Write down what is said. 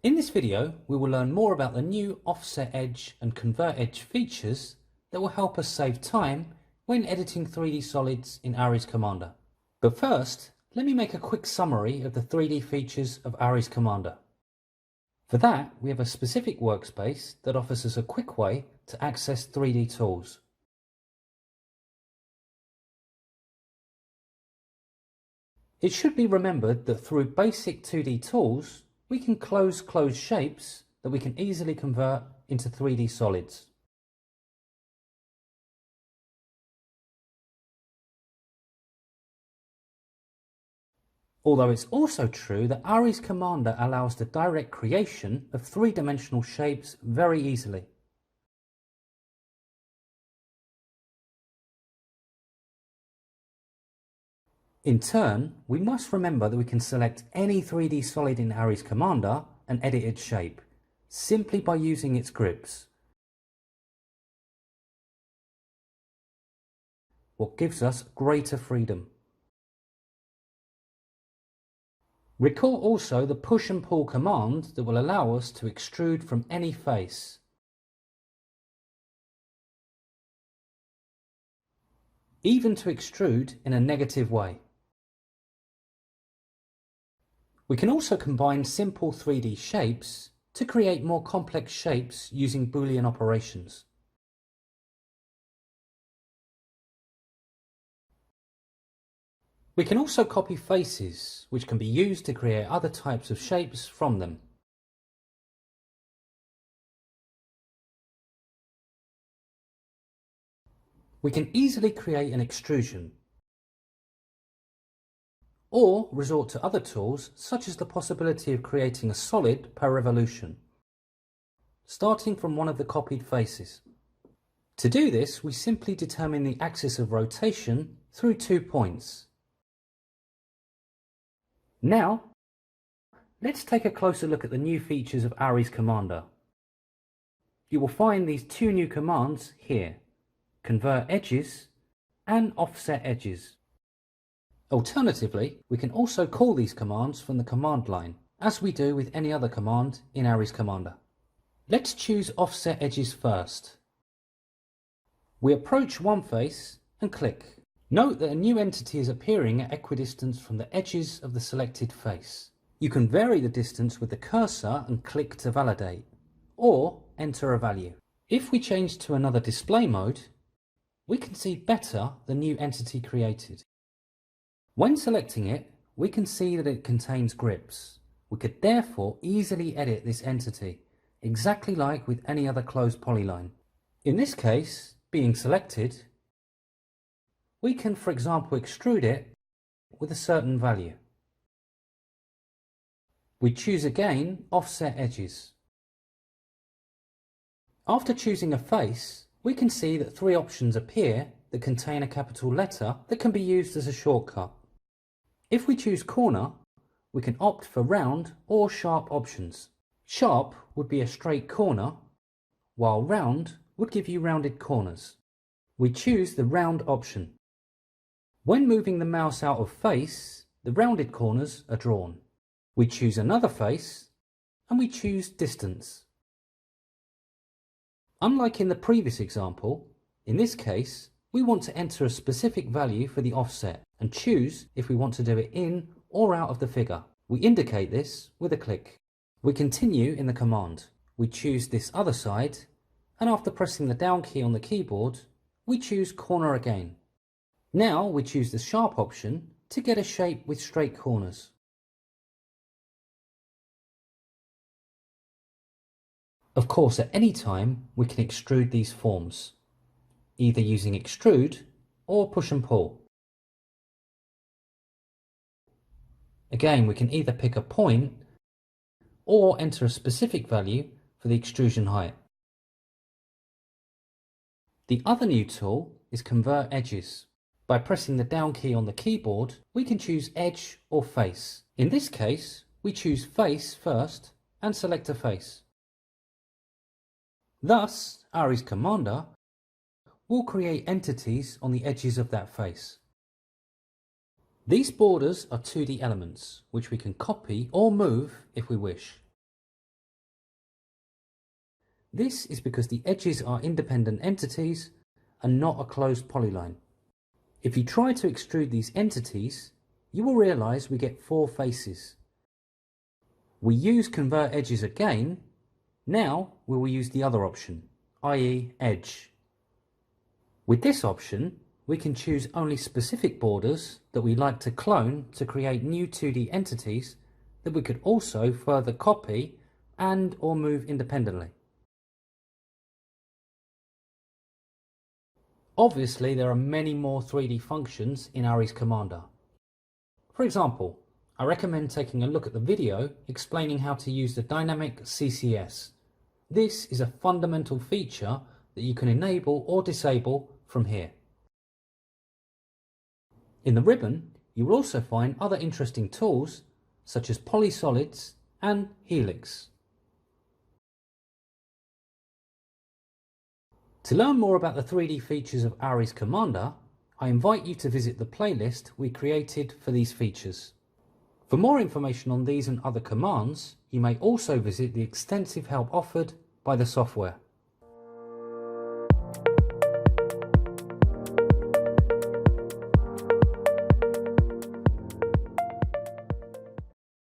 In this video, we will learn more about the new offset edge and convert edge features that will help us save time when editing 3D solids in Ares Commander. But first, let me make a quick summary of the 3D features of Ares Commander. For that, we have a specific workspace that offers us a quick way to access 3D tools. It should be remembered that through basic 2D tools, we can close closed shapes that we can easily convert into 3D solids. Although it's also true that Ares Commander allows the direct creation of three-dimensional shapes very easily. In turn, we must remember that we can select any 3D solid in Ares Commander and edit its shape, simply by using its grips. What gives us greater freedom. Recall also the push and pull command that will allow us to extrude from any face. Even to extrude in a negative way. We can also combine simple 3D shapes to create more complex shapes using Boolean operations. We can also copy faces, which can be used to create other types of shapes from them. We can easily create an extrusion, or resort to other tools such as the possibility of creating a solid per revolution, starting from one of the copied faces. To do this, we simply determine the axis of rotation through 2 points. Now, let's take a closer look at the new features of Ares Commander. You will find these 2 new commands here: convert edges and offset edges. Alternatively, we can also call these commands from the command line, as we do with any other command in Ares Commander. Let's choose offset edges first. We approach one face and click. Note that a new entity is appearing at equidistance from the edges of the selected face. You can vary the distance with the cursor and click to validate, or enter a value. If we change to another display mode, we can see better the new entity created. When selecting it, we can see that it contains grips. We could therefore easily edit this entity, exactly like with any other closed polyline. In this case, being selected, we can, for example, extrude it with a certain value. We choose again offset edges. After choosing a face, we can see that 3 options appear that contain a capital letter that can be used as a shortcut. If we choose corner, we can opt for round or sharp options. Sharp would be a straight corner, while round would give you rounded corners. We choose the round option. When moving the mouse out of face, the rounded corners are drawn. We choose another face and we choose distance. Unlike in the previous example, in this case, we want to enter a specific value for the offset and choose if we want to do it in or out of the figure. We indicate this with a click. We continue in the command. We choose this other side, and after pressing the down key on the keyboard, we choose corner again. Now we choose the sharp option to get a shape with straight corners. Of course, at any time we can extrude these forms, either using extrude or push and pull. Again, we can either pick a point or enter a specific value for the extrusion height. The other new tool is convert edges. By pressing the down key on the keyboard, we can choose edge or face. In this case, we choose face first and select a face. Thus, Ares Commander will create entities on the edges of that face. These borders are 2D elements, which we can copy or move if we wish. This is because the edges are independent entities and not a closed polyline. If you try to extrude these entities, you will realize we get 4 faces. We use convert edges again. Now we will use the other option, i.e. edge. With this option, we can choose only specific borders that we like to clone to create new 2D entities that we could also further copy and or move independently. Obviously, there are many more 3D functions in Ares Commander. For example, I recommend taking a look at the video explaining how to use the dynamic CCS. This is a fundamental feature that you can enable or disable from here. In the ribbon, you will also find other interesting tools such as POLYSOLIDS and HELIX. To learn more about the 3D features of Ares Commander, I invite you to visit the playlist we created for these features. For more information on these and other commands, you may also visit the extensive help offered by the software.